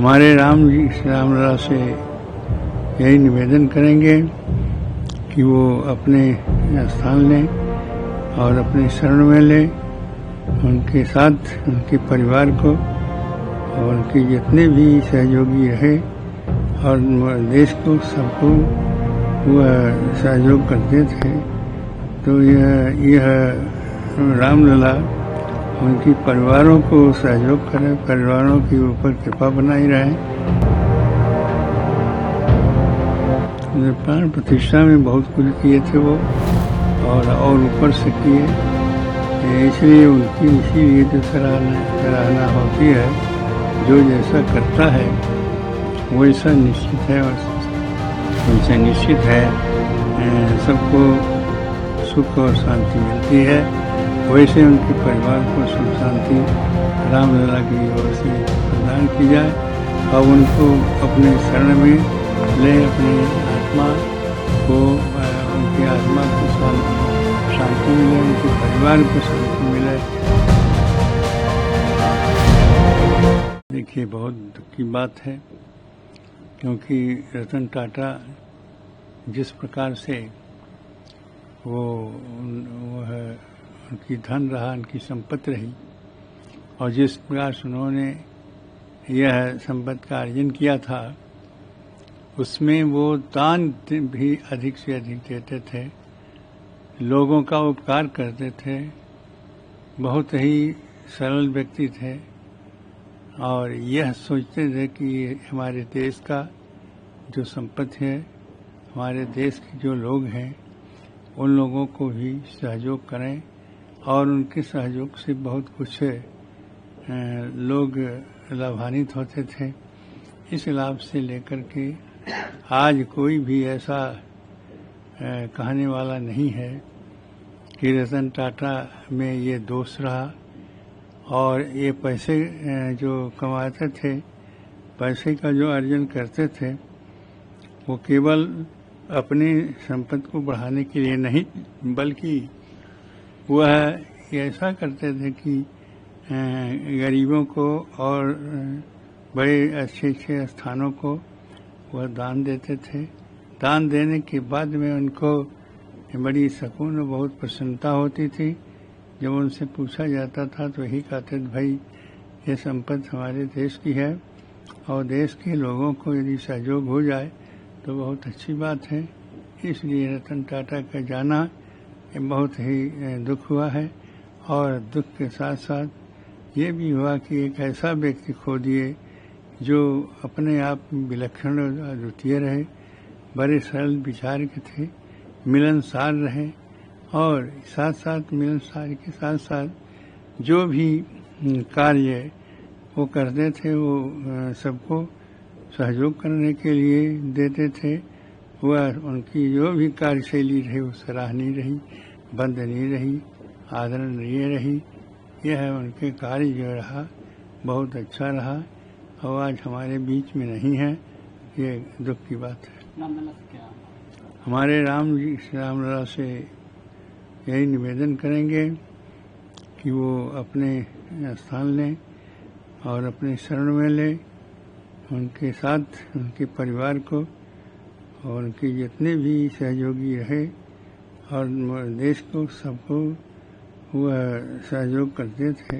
हमारे राम जी श्री रामलला से यही निवेदन करेंगे कि वो अपने स्थान लें और अपने शरण में लें, उनके साथ उनके परिवार को और उनके जितने भी सहयोगी रहे और देश को सबको वह सहयोग करते थे। तो यह रामलला उनकी परिवारों को सहयोग करें, परिवारों के ऊपर कृपा बनाई रहे। प्राण प्रतिष्ठा में बहुत कुछ किए थे वो और ऊपर से किए, इसलिए उनकी इसीलिए तो सराहना होती है। जो जैसा करता है वैसा निश्चित है, वैसे निश्चित है सबको सुख और शांति मिलती है। वैसे उनके परिवार को सुख शांति रामलला की ओर से प्रदान की जाए और उनको अपने शरण में ले, अपनी आत्मा को, उनकी आत्मा को शांति मिले, उनके परिवार को शांति मिले। देखिए, बहुत दुख की बात है, क्योंकि रतन टाटा जिस प्रकार से वो उनकी धन रहा, उनकी संपत्ति रही, और जिस प्रकार से उन्होंने यह संपत्ति का अर्जन किया था, उसमें वो दान भी अधिक से अधिक देते थे, लोगों का उपकार करते थे, बहुत ही सरल व्यक्ति थे और यह सोचते थे कि हमारे देश का जो संपत्ति है, हमारे देश के जो लोग हैं, उन लोगों को भी सहयोग करें और उनके सहयोग से बहुत कुछ लोग लाभान्वित होते थे। इस लाभ से लेकर के आज कोई भी ऐसा कहने वाला नहीं है कि रतन टाटा में ये दोष रहा और ये पैसे जो कमाते थे, पैसे का जो अर्जन करते थे, वो केवल अपनी संपत्ति को बढ़ाने के लिए नहीं, बल्कि वह ऐसा करते थे कि गरीबों को और बड़े अच्छे अच्छे स्थानों को वह दान देते थे। दान देने के बाद में उनको बड़ी सुकून और बहुत प्रसन्नता होती थी। जब उनसे पूछा जाता था तो यही कहते थे, भाई ये संपत्ति हमारे देश की है और देश के लोगों को यदि सहयोग हो जाए तो बहुत अच्छी बात है। इसलिए रतन टाटा का जाना बहुत ही दुख हुआ है और दुख के साथ साथ ये भी हुआ कि एक ऐसा व्यक्ति खो दिए जो अपने आप में विलक्षण और अद्वितीय रहे, बड़े सरल विचार के थे, मिलनसार रहे और साथ साथ मिलनसार के साथ साथ जो भी कार्य वो करते थे वो सबको सहयोग करने के लिए देते थे। वह उनकी जो भी कार्यशैली रही वो सराहनीय रही, वंदनीय रही, आदरणीय रही। यह उनके कार्य जो रहा बहुत अच्छा रहा और आज हमारे बीच में नहीं है, ये दुख की बात है। हमारे राम जी श्री रामलला से यही निवेदन करेंगे कि वो अपने स्थान लें और अपने शरण में लें, उनके साथ उनके परिवार को और उनके जितने भी सहयोगी रहे और देश को सबको वह सहयोग करते थे।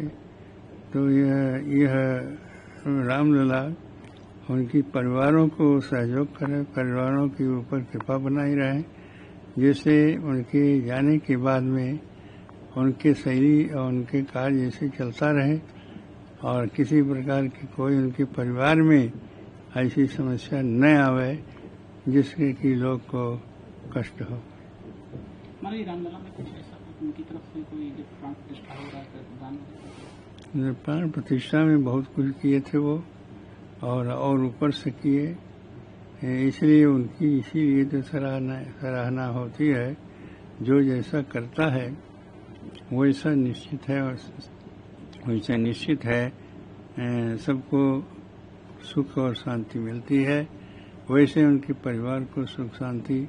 तो यह रामलला उनकी परिवारों को सहयोग करें, परिवारों के ऊपर कृपा बनाई रहे, जिससे उनके जाने के बाद में उनके शैली और उनके कार्य जैसे चलता रहे और किसी प्रकार की कोई उनके परिवार में ऐसी समस्या न आवे जिससे कि लोग को कष्ट हो। रामलला में कुछ ऐसा उनकी तरफ से कोई प्राण प्रतिष्ठा हो रहा है? प्राण प्रतिष्ठा में बहुत कुछ किए थे वो और ऊपर से किए, इसलिए उनकी इसीलिए तो सराहना होती है। जो जैसा करता है वैसा निश्चित है, वैसे निश्चित है सबको सुख और शांति मिलती है। वैसे उनके परिवार को सुख शांति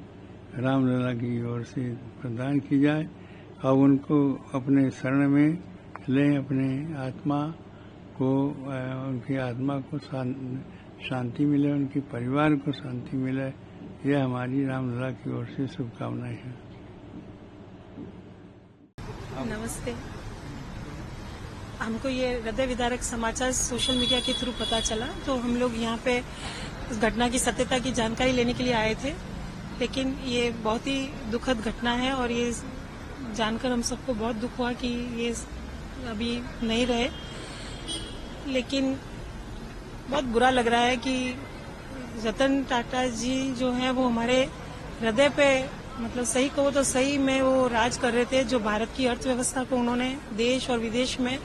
रामलला की ओर से प्रदान की जाए और उनको अपने शरण में ले, अपने आत्मा को, उनकी आत्मा को शांति मिले, उनके परिवार को शांति मिले, यह हमारी रामलला की ओर से शुभकामनाएं हैं। नमस्ते। हमको ये हृदय विदारक समाचार सोशल मीडिया के थ्रू पता चला, तो हम लोग यहाँ पे उस घटना की सत्यता की जानकारी लेने के लिए आए थे। लेकिन ये बहुत ही दुखद घटना है और ये जानकर हम सबको बहुत दुख हुआ कि ये अभी नहीं रहे। लेकिन बहुत बुरा लग रहा है कि रतन टाटा जी जो हैं वो हमारे हृदय पे, मतलब सही कहो तो सही में वो राज कर रहे थे। जो भारत की अर्थव्यवस्था को उन्होंने देश और विदेश में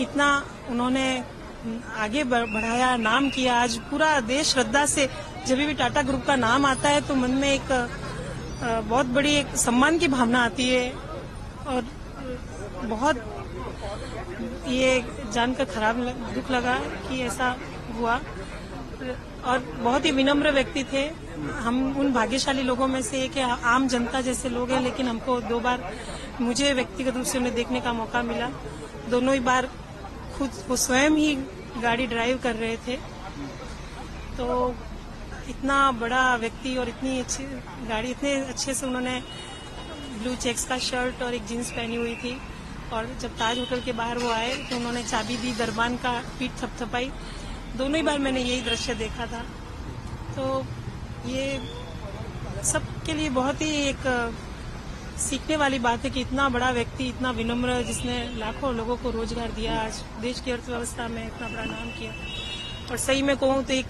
इतना उन्होंने आगे बढ़ाया, नाम किया। आज पूरा देश श्रद्धा से जब भी टाटा ग्रुप का नाम आता है तो मन में एक बहुत बड़ी एक सम्मान की भावना आती है। और बहुत ये जानकर दुख लगा कि ऐसा हुआ। और बहुत ही विनम्र व्यक्ति थे। हम उन भाग्यशाली लोगों में से एक आम जनता जैसे लोग हैं, लेकिन हमको 2 बार मुझे व्यक्तिगत रूप से उन्हें देखने का मौका मिला। दोनों ही बार खुद वो स्वयं ही गाड़ी ड्राइव कर रहे थे। तो इतना बड़ा व्यक्ति और इतनी अच्छी गाड़ी, इतने अच्छे से उन्होंने ब्लू चेक्स का शर्ट और एक जीन्स पहनी हुई थी। और जब ताज होटल के बाहर वो आए तो उन्होंने चाबी दी, दरबान का पीठ थपथपाई। दोनों ही बार मैंने यही दृश्य देखा था। तो ये सबके लिए बहुत ही एक सीखने वाली बात है कि इतना बड़ा व्यक्ति, इतना विनम्र, जिसने लाखों लोगों को रोजगार दिया, आज देश की अर्थव्यवस्था में इतना बड़ा नाम किया। और सही में कहूँ तो एक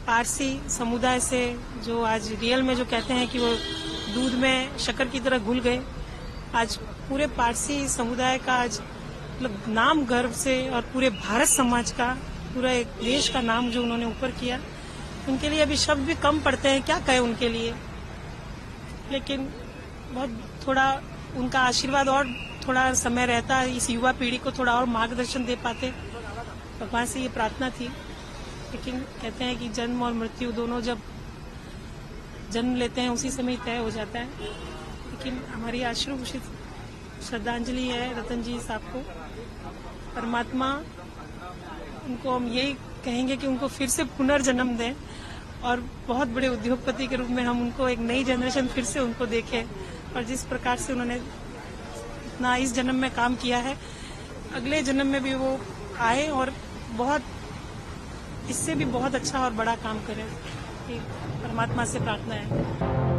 पारसी समुदाय से जो आज रियल में जो कहते हैं कि वो दूध में शक्कर की तरह घुल गए, आज पूरे पारसी समुदाय का आज मतलब नाम गर्व से, और पूरे भारत समाज का, पूरा एक देश का नाम जो उन्होंने ऊपर किया, उनके लिए अभी शब्द भी कम पड़ते हैं, क्या कहें उनके लिए। लेकिन बहुत थोड़ा उनका आशीर्वाद और थोड़ा समय रहता, इस युवा पीढ़ी को थोड़ा और मार्गदर्शन दे पाते, भगवान से ये प्रार्थना थी। लेकिन कहते हैं कि जन्म और मृत्यु दोनों जब जन्म लेते हैं उसी समय तय हो जाता है। लेकिन हमारी अश्रुभूषित श्रद्धांजलि है रतन जी साहब को। परमात्मा उनको, हम यही कहेंगे कि उनको फिर से पुनर्जन्म दें और बहुत बड़े उद्योगपति के रूप में हम उनको, एक नई जनरेशन फिर से उनको देखें। और जिस प्रकार से उन्होंने इतना इस जन्म में काम किया है, अगले जन्म में भी वो आए और बहुत इससे भी बहुत अच्छा और बड़ा काम करें। परमात्मा से प्रार्थना है।